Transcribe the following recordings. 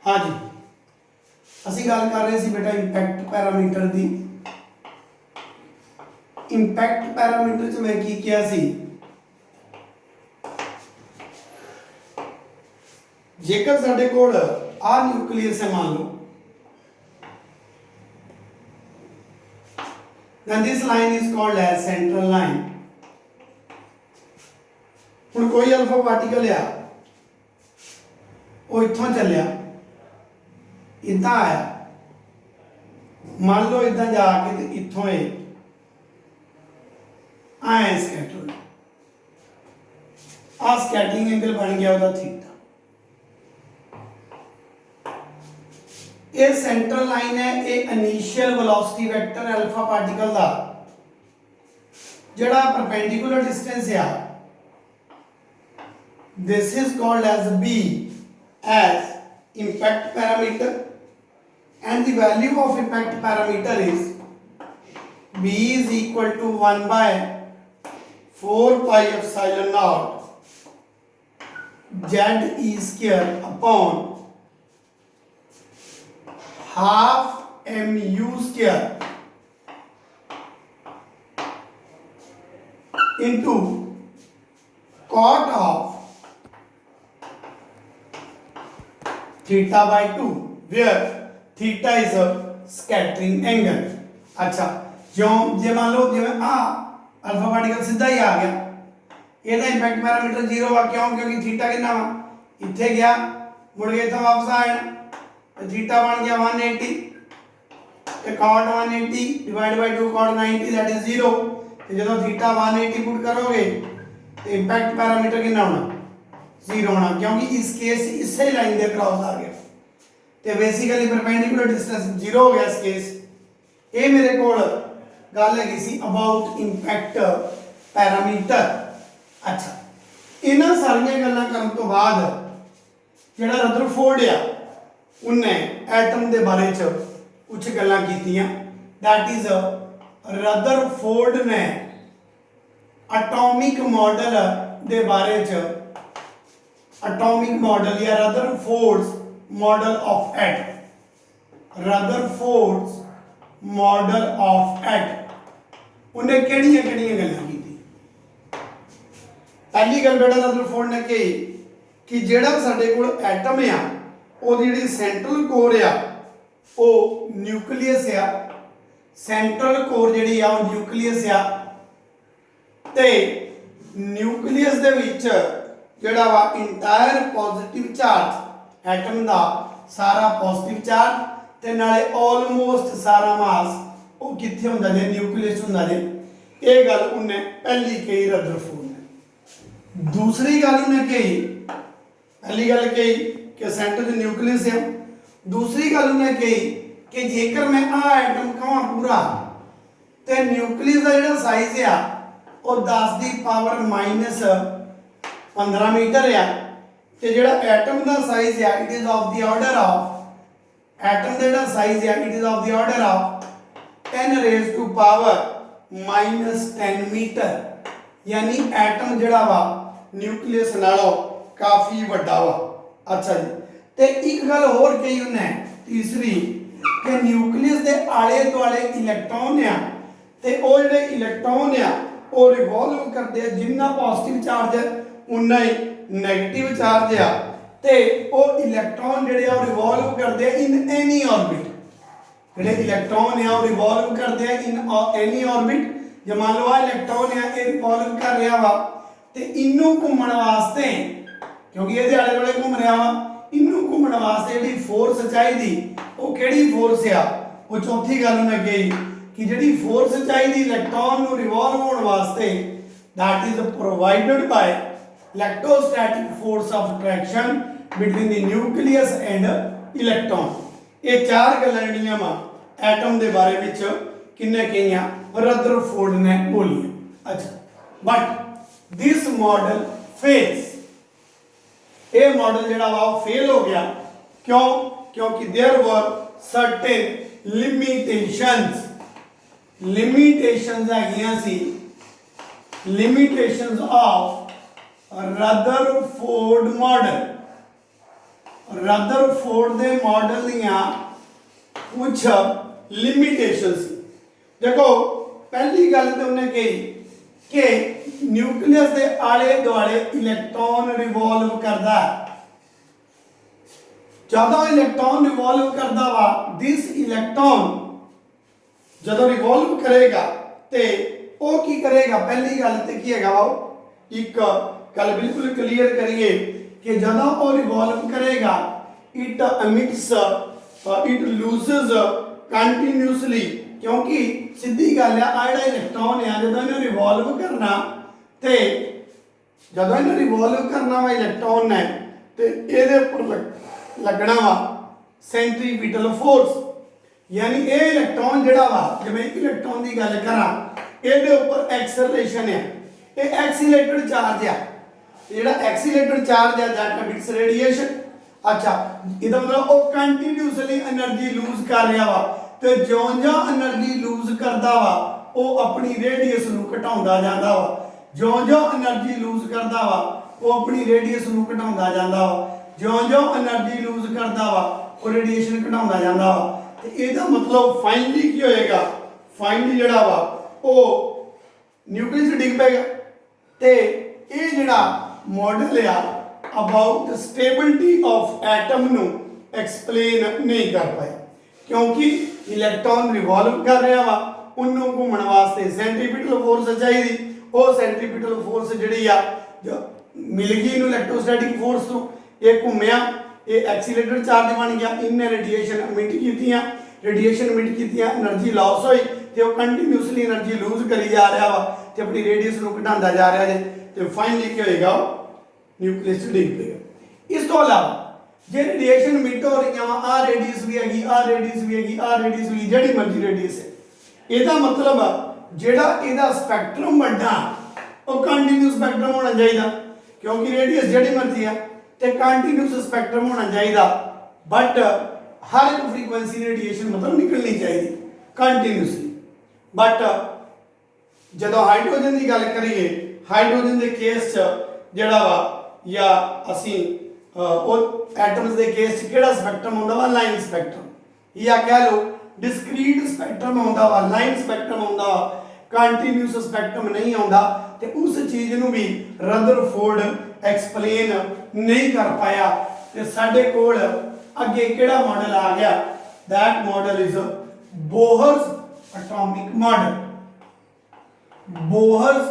हाँ जी, असी गल कर रहे थे बेटा इंपैक्ट पैरामीटर की। इंपैक्ट पैरामीटर च मैं की किया सी, जेकर साडे कोल आ न्यूक्लियस है मान लो, then this line is called as central line। हुण कोई अल्फा पार्टिकल आ वो इत्थों चलिया इदा आया, मान लो इदा जाके तो इत्थों आए स्कैटर, आ स्कैटरिंग एंगल बन गया वह थीटा। ये सेंट्रल लाइन है, ये initial velocity vector alpha particle का जिहड़ा परपेंडिकुलर डिस्टेंस आ, this is called as B as impact parameter, and the value of impact parameter is b is equal to 1 by 4 pi epsilon naught z e square upon half mu square into cot of theta by 2 where theta is a scattering angle. अच्छा, जो जे मान लो जिवें आ alpha particle सीधा ही आ गया, ਇਹਦਾ impact parameter 0 आ, क्यों? क्योंकि theta कितना वा इत्थे गया मुड़ के इत्थों वापस आया तो थीटा बन गया 180 ते cot 180 divide by 2 cot 90 that is 0। ਤੇ ਜਦੋਂ थीटा 180 पुट करोगे तो इंपैक्ट पैरामीटर कितना होना? 0 होना, क्योंकि इस केस इसे लाइन के क्रॉस आ गया तो बेसिकली परपेंडिकुलर डिस्टेंस 0 हो गया इस केस। ये मेरे को गल है सी अबाउट इंपैक्ट पैरामीटर। अच्छा, इन्हां सारियां गल्लां करन तो बाद जिहड़ा रदरफोर्ड आ उन्हें एटम के बारे च कुछ गल्लां कीतियां, दैट इज रदरफोर्ड ने एटॉमिक मॉडल के बारे च एटॉमिक मॉडल या Rutherford's model of atom, Rutherford's model of atom उन्हें किहड़ियां-किहड़ियां गल्लां कीती। पहली गल बेटा रदरफोर्ड ने कही कि जिहड़ा साडे कोल एटम आ ओहदी जिहड़ी सेंट्रल कोर आ वो न्यूक्लियस आ, सेंट्रल कोर जिहड़ी आ वो न्यूक्लियस आ ते न्यूक्लियस दे विच जिहड़ा वा इंटायर पॉजिटिव चार्ज एटम दा सारा पॉजिटिव चार्ज ते नाले ऑलमोस्ट सारा मास वो कित्थे हुंदा जे न्यूक्लियस हुंदा जे। ये गल उन्हें पहली कही रदरफोर्ड ने। दूसरी गल उन्हें कही, पहली गल कही कि सेंटर च न्यूक्लियस है, दूसरी गल उन्हें कही कि जेकर मैं आ एटम कहां पूरा ते न्यूक्लियस का जिहड़ा साइज आ वो 10 की पावर माइनस 15 मीटर आ ते जिहड़ा एटम का साइज आ it is of the order of atom का जिहड़ा साइज आ it is of the order of 10 raise to power minus 10 metre, यानी एटम जिहड़ा वा न्यूक्लियस नालों काफ़ी वड्डा वा। अच्छा जी, ते एक गल होर कही उन्हें तीसरी कि न्यूक्लियस के आले दुआले इलैक्ट्रॉन आ ते वो जिहड़े इलैक्ट्रॉन आ वो रिवॉल्व करते जिन्ना पॉजिटिव चार्ज है उन्ना ही नेगेटिव चार्ज आ ते वो इलैक्ट्रॉन जिहड़े आ रिवॉल्व करते इन एनी ऑर्बिट, जिहड़े इलैक्ट्रॉन आ वो रिवॉल्व करते इन एनी ऑर्बिट। जो मान लो आ इलैक्ट्रॉन आ ये रिवॉल्व कर रहा वा ते इनू घूमण वास्ते, क्योंकि ये आले दुआले घूम रहा वा, इनू घूमण वास्ते जिहड़ी फोर्स चाहिदी वो किहड़ी फोर्स आ? वो चौथी गल मैं कही कि जिहड़ी फोर्स चाहिदी इलैक्ट्रॉन नू रिवॉल्व होण वास्ते that is provided by electrostatic force of attraction between the nucleus and electron. ये चार गल्लां जिहड़ियां वा एटम के बारे विच किन्ने कहियां रदरफोर्ड ने बोलियां। अच्छा, बट दिस मॉडल फेल्स, ये मॉडल जिहड़ा वा फेल हो गया, क्यों? क्योंकि there were certain limitations, limitations हैगियां सी, limitations of Rutherford model. Rutherford के मॉडल दियां कुछ लिमिटेशंस। देखो पहली गल तो उन्हें कही कि न्यूक्लियस के आले दुआले इलेक्ट्रॉन रिवॉल्व करता है। जब इलेक्ट्रॉन रिवॉल्व करता वा दिस इलेक्ट्रॉन जब रिवॉल्व करेगा तो वो की करेगा, पहली गल तो की है वो एक गल बिल्कुल क्लीयर करिए कि जब वो रिवॉल्व करेगा it emits it loses continuously, क्योंकि सीधी गल है आ जो इलेक्ट्रॉन है जो इन्हें रिवॉल्व करना तो जब इन्हें रिवॉल्व करना वा इलेक्ट्रॉन ने तो ये लगना वा सेंट्रीपिटल फोर्स, यानी ये इलेक्ट्रॉन जोड़ा वा जब एक इलेक्ट्रॉन की गल करा ये उपर एक्सलरेशन है, ये एक्सीलेटेड चार्ज है, जो एक्सीलेटेड चार्ज है दैट एमिट्स रेडिएशन। अच्छा इसका मतलब वो कंटिन्यूसली एनर्जी लूज कर रहा वा तो ज्यों-ज्यों एनर्जी लूज करता वा वो अपनी रेडियस नूं घटाउंदा जांदा वा, ज्यों-ज्यों एनर्जी लूज करता वा वो अपनी रेडियस नूं घटाउंदा जांदा वा, ज्यों-ज्यों एनर्जी लूज करता वा वो रेडिएशन घटाउंदा जांदा वा। तो इसका मतलब फाइनली की होएगा, फाइनली जिहड़ा वा वो न्यूक्लियस डिग पेगा। तो ये जिहड़ा मॉडल आ अबाउट स्टेबिलिटी ऑफ एटम नूं एक्सप्लेन नहीं कर पाए, क्योंकि इलेक्ट्रॉन रिवॉल्व कर रहा वा उन्होंने घूमने वास्ते सेंट्रीपिटल फोर्स चाहिए, वो सेंट्रीपिटल फोर्स जिहड़ी आ मिल गई इन्हूं इलेक्ट्रोस्टैटिक फोर्स तो ये घूमया ये एक्सीलेटेड चार्ज बन गया, इन्हें रेडिएशन एमिट कीतियां, रेडिएशन एमिट कीतियां एनर्जी लॉस हुई तो कंटिन्यूसली एनर्जी लूज करी जा रहा वा तो अपनी रेडियस नूं घटांदा जा रहा है तो फाइनली क्या होएगा न्यूक्लियस डिग पेगा। इस तो अलावा जे रेडिएशन एमिट हो रही वा आ रेडियस भी हैगी, आ रेडियस भी हैगी, आ रेडियस भी जिहड़ी मर्जी रेडियस है, इसका मतलब जिहड़ा इहदा स्पैक्ट्रम बड़ा वो कंटिन्यूस स्पैक्ट्रम होना चाहिए, क्योंकि रेडियस जिहड़ी मर्जी है तो कंटिन्यूस स्पैक्ट्रम होना चाहिए, बट हर एक फ्रीक्वेंसी रेडिएशन मतलब निकलनी चाहिए कंटिन्यूसली। बट जो हाइड्रोजन की गल करिए हाइड्रोजन के केस जिहड़ा वा या असी एटम्स के केस किहड़ा स्पैक्ट्रम होंदा वा लाइन स्पैक्ट्रम या कह लो डिस्क्रीट स्पैक्ट्रम होंदा वा, लाइन स्पैक्ट्रम होंदा वा, कंटिन्यूस स्पैक्ट्रम नहीं आउंदा ते उस चीज़ नूं भी रदरफोर्ड एक्सप्लेन नहीं कर पाया। ते साडे कोल अगे किहड़ा मॉडल आ गया, that model is Bohr's atomic model, Bohr's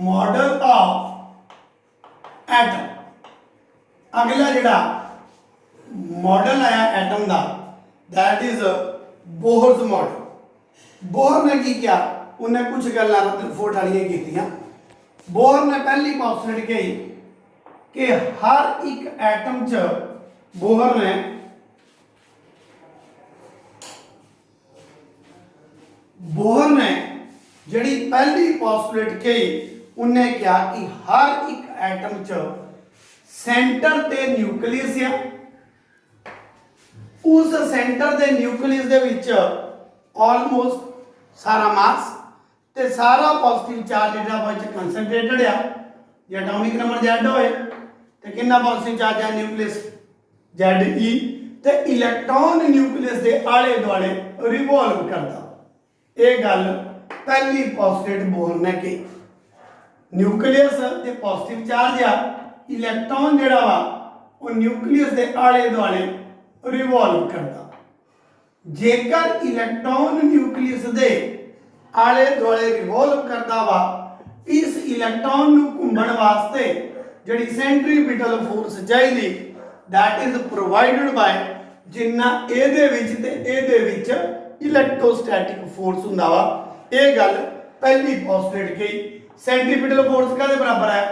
model of atom. अगला जिहड़ा मॉडल आया एटम का that is Bohr's model. Bohr ने की किया, उन्हें कुछ गल्लां रदरफोर्ड वालियां कीतियां। बोहर ने पहली पोस्टुलेट कही कि हर एक एटम च बोहर ने जिहड़ी पहली पोस्टुलेट कही उन्हें क्या कि हर एक एटम च सेंटर ते न्यूक्लियस है, उस सेंटर के न्यूक्लियस दे विच ऑलमोस्ट सारा मास ते सारा पॉजिटिव चार्ज जिहड़ा कंसनट्रेटेड आ। जे एटॉमिक नंबर Z होए तो कितना पॉजिटिव चार्ज है न्यूक्लियस Ze ते इलेक्ट्रॉन न्यूक्लियस के आले दुआले रिवॉल्व करता। ये गल पहली पोस्टुलेट बोहर ने कही, न्यूक्लियस ते पॉजिटिव चार्ज आ, इलेक्ट्रॉन जिहड़ा वा वो न्यूक्लियस के आले दुआले रिवॉल्व करता। जेकर इलेक्ट्रॉन न्यूक्लियस दे आले दुआले रिवॉल्व करता वा इस इलेक्ट्रॉन नूं घुम्मण वास्ते जिहड़ी सेंट्रीपिटल फोर्स चाहिए दैट इज प्रोवाइडेड बाय जिन्ना इहदे विच ते इहदे विच इलेक्ट्रोस्टैटिक फोर्स हुंदा वा। ये गल पहली पोस्टुलेट कही। सेंट्रीपिटल फोर्स काहदे बराबर है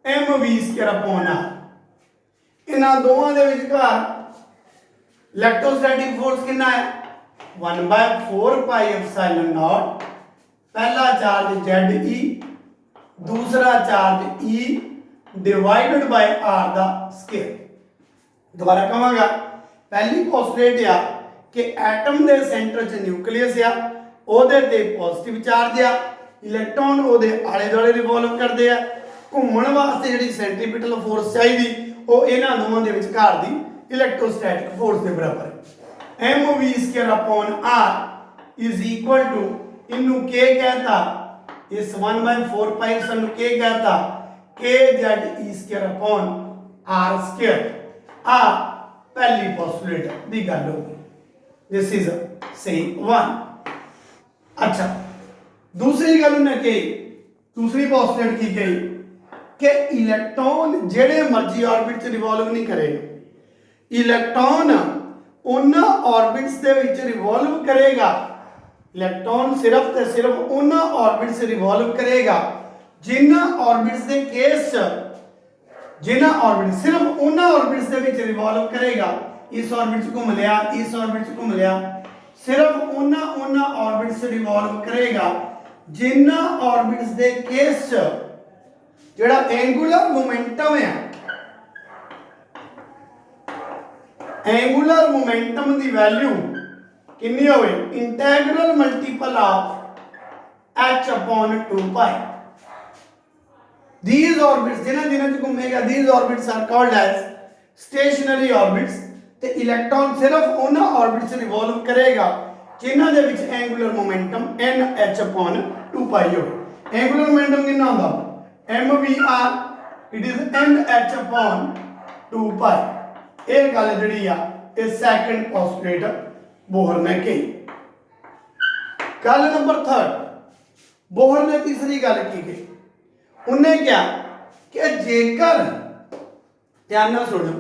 mv²/r। इन्हां दोवां दे विचकार इलेक्ट्रोस्टैटिक फोर्स कितना है 1/4πε0। पहला चार्ज Ze, दूसरा charge E divided by r दा स्केयर। दोबारा कहांगा, पहली पोस्टुलेट आ कि एटम दे सेंटर च न्यूक्लियस आ, ओहदे ते पॉजिटिव चार्ज आ, इलेक्ट्रॉन ओहदे आले दुआले रिवॉल्व करदे आ, घूमण वास्ते जिहड़ी सेंट्रीपिटल फोर्स चाहिए ਉਹ ਇਹਨਾਂ ਦੋਵਾਂ ਦੇ ਵਿਚਕਾਰ ਦੀ ਇਲੈਕਟ੍ਰੋਸਟੈਟਿਕ ਫੋਰਸ ਦੇ ਬਰਾਬਰ ਹੈ। mv² upon r is equal to, ਇਹਨੂੰ k कहता, इस 1/4 पाई ਸਾਨੂੰ k कहता, kze² upon r²। आ पहली पोस्टुलेट दी गल होगी, दिस इज सही वन। अच्छा, दूसरी गल उन्हें कही, दूसरी पोस्टुलेट की कही कि इलेक्ट्रॉन जेड़े मर्जी ऑर्बिट च रिवॉल्व नहीं करेगा, इलेक्ट्रॉन उन्हां ऑर्बिट्स दे विच रिवॉल्व करेगा, इलेक्ट्रॉन सिर्फ ते सिर्फ उन्हां ऑर्बिट्स रिवॉल्व करेगा जिन्हां ऑर्बिट्स दे केस च, जिन्हां ऑर्बिट सिर्फ उन्हां ऑर्बिट्स दे विच रिवॉल्व करेगा, इस ऑर्बिट च घूम लिया, इस ऑर्बिट च घूम लिया, सिर्फ उन्हां ऑर्बिट्स रिवॉल्व करेगा जिन्हां ऑर्बिट्स दे केस च जेड़ा एंगुलर मोमेंटम है, एंगुलर मोमेंटम दी वैल्यू कितनी होवे, integral multiple of h upon 2 pi। These orbits जिन्हां जिन्हां च घूमेगा, these orbits are called as stationary orbits। ते इलेक्ट्रॉन सिर्फ उन्हां ऑर्बिट्स रिवॉल्व करेगा जिन्हां दे विच angular momentum nh upon 2 pi होवे। एंगुलर मोमेंटम कितना होंदा, mvr, it is nh upon 2 pi। ਇਹ ਗੱਲ ਜਿਹੜੀ ਆ ਇਹ ਸੈਕੰਡ ਪੋਸਟੂਲੇਟ ਬੋਹਰ ਨੇ ਕਹੀ। ਗੱਲ ਨੰਬਰ 3, ਬੋਹਰ ਨੇ ਤੀਸਰੀ ਗੱਲ ਕੀ ਕਹੀ, ਉਹਨੇ ਕਿਹਾ ਕਿ ਜੇਕਰ, ਧਿਆਨ ਨਾਲ ਸੁਣੋ,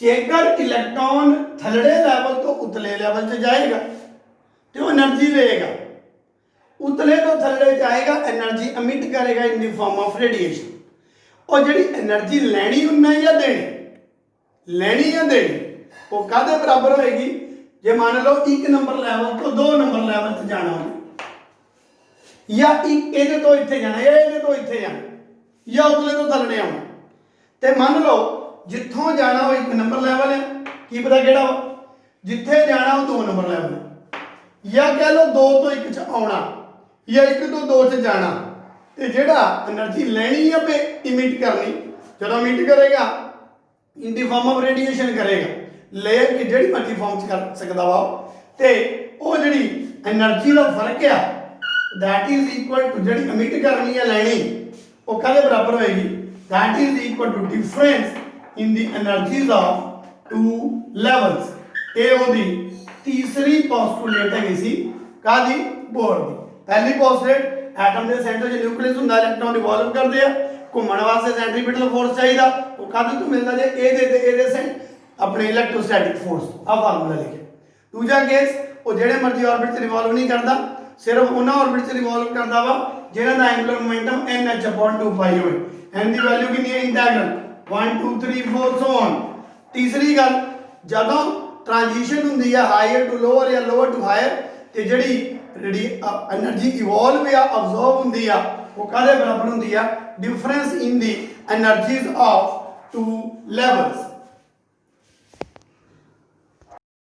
ਜੇਕਰ ਇਲੈਕਟ੍ਰॉन ਥੱਲੜੇ ਲੈਵਲ ਤੋਂ ਉਤਲੇ ਲੈਵਲ 'ਚ ਜਾਏਗਾ ਤੇ ਉਹ એનર્ਜੀ ਲਏਗਾ, ਉਤਲੇ ਤੋਂ ਥੱਲੜੇ ਜਾਏਗਾ, એનર્ਜੀ ਐਮਿਟ ਕਰੇਗਾ ਇਨ ਦੀ ਫਾਰਮ ਆਫ ਰੇਡੀਏਸ਼ਨ। ਉਹ ਜਿਹੜੀ એનર્ਜੀ ਲੈਣੀ ਉਨਾ ਹੀ ਆ ਦੇਣੀ, ਲੈਣੀ ਆ ਦੇਣੀ, ਉਹ ਕਾਹਦੇ ਬਰਾਬਰ ਹੋਏਗੀ, ਜੇ ਮੰਨ ਲਓ 1 ਨੰਬਰ ਲੈਵਲ ਤੋਂ 2 ਨੰਬਰ ਲੈਵਲ 'ਚ ਜਾਣਾ ਹੋਵੇ, ਜਾਂ ਇਹਦੇ ਤੋਂ ਇੱਥੇ ਜਾਣਾ, ਜਾਂ ਇਹਦੇ ਤੋਂ ਇੱਥੇ ਜਾਣਾ, ਜਾਂ ਉਤਲੇ ਤੋਂ ਥੱਲੜੇ ਆਉਣਾ, ਤੇ ਮੰਨ ਲਓ ਜਿੱਥੋਂ ਜਾਣਾ ਉਹ 1 ਨੰਬਰ ਲੈਵਲ ਹੈ, ਕੀ ਪਤਾ ਕਿਹੜਾ ਵਾ, ਜਿੱਥੇ ਜਾਣਾ ਉਹ 2 ਨੰਬਰ ਲੈਵਲ ਹੈ, ਜਾਂ ਕਹਿ ਲਓ 2 ਤੋਂ 1 'ਚ ਆਉਣਾ, ਜਾਂ 1 ਤੋਂ 2 'ਚ ਜਾਣਾ, ਤੇ ਜਿਹੜਾ એનર્ਜੀ ਲੈਣੀ ਆ ਪੇ ਇਮਿਟ ਕਰਨੀ, ਜਦੋਂ ਇਮਿਟ ਕਰੇਗਾ ਇਨ ਦੀ ਫਾਰਮ ਆਫ ਰੇਡੀਏਸ਼ਨ ਕਰੇਗਾ, ਲੈ ਕੇ ਜਿਹੜੀ ਮਰਜ਼ੀ ਫਾਰਮ 'ਚ ਕਰ ਸਕਦਾ ਵਾ, ਤੇ ਉਹ ਜਿਹੜੀ એનર્ਜੀ ਦਾ ਫਰਕ ਆ that is equal to ਜਿਹੜੀ ਇਮਿਟ ਕਰਨੀ ਆ ਲੈਣੀ, ਉਹ ਕਾਹਦੇ ਬਰਾਬਰ ਹੋਏਗੀ, that is equal to difference in the energies of two levels। ਇਹ ਉਹਦੀ ਤੀਸਰੀ ਪੋਸਟੂਲੇਟ ਹੈਗੀ ਸੀ, ਕਾਹਦੀ, ਬੋਹਰ ਦੀ। ਪਹਿਲੀ ਪੋਸਟੂਲੇਟ ਐਟਮ ਦੇ ਸੈਂਟਰ 'ਚ ਨਿਊਕਲੀਅਸ ਹੁੰਦਾ, ਇਲੈਕਟ੍ਰੋਨ ਰਿਵੋਲਵ ਕਰਦੇ ਆ, ਘੁੰਮਣ ਵਾਸਤੇ ਸੈਂਟਰੀਪੀਟਲ ਫੋਰਸ ਚਾਹੀਦਾ, ਉਹ ਕਾਹਦੇ ਤੋਂ ਮਿਲਦਾ, ਜੇ ਇਹਦੇ ਤੇ ਇਹਦੇ ਸੇ ਆਪਣੇ ਇਲੈਕਟ੍ਰੋਸਟੈਟਿਕ ਫੋਰਸ। ਆ ਫਾਰਮੂਲਾ ਲਿਖਿਆ। ਦੂਜਾ ਕੇਸ, ਉਹ ਜਿਹੜੇ ਮਰਜ਼ੀ ਆਰਬਿਟ 'ਚ ਰਿਵੋਲਵ ਨਹੀਂ ਕਰਦਾ, ਸਿਰਫ ਉਹਨਾਂ ਆਰਬਿਟ 'ਚ ਰਿਵੋਲਵ ਕਰਦਾ ਵਾ ਜਿਹਨਾਂ ਦਾ angular momentum nh upon 2 pi ਹੋਵੇ। n ਦੀ ਵੈਲਿਊ ਕਿੰਨੀ ਹੈ, ਇੰਟੈਗਰਲ 1 2 3 4 ਸੋ ਔਨ। ਤੀਸਰੀ ਗੱਲ, ਜਦੋਂ ਟ੍ਰਾਂਜੀਸ਼ਨ ਹੁੰਦੀ ਆ ਹਾਇਰ ਟੂ ਲੋਅਰ ਜਾਂ ਲੋਅਰ ਟੂ ਹਾਇਰ, ਤੇ ਜਿਹੜੀ એનર્ਜੀ ਇਵੋਲਵ ਜਾਂ ਅਬਜ਼ੌਰਬ ਹੁੰਦੀ ਆ, ਉਹ ਕਾਹਦੇ ਬਰਾਬਰ ਹੁੰਦੀ ਆ, difference in the energies of 2 levels।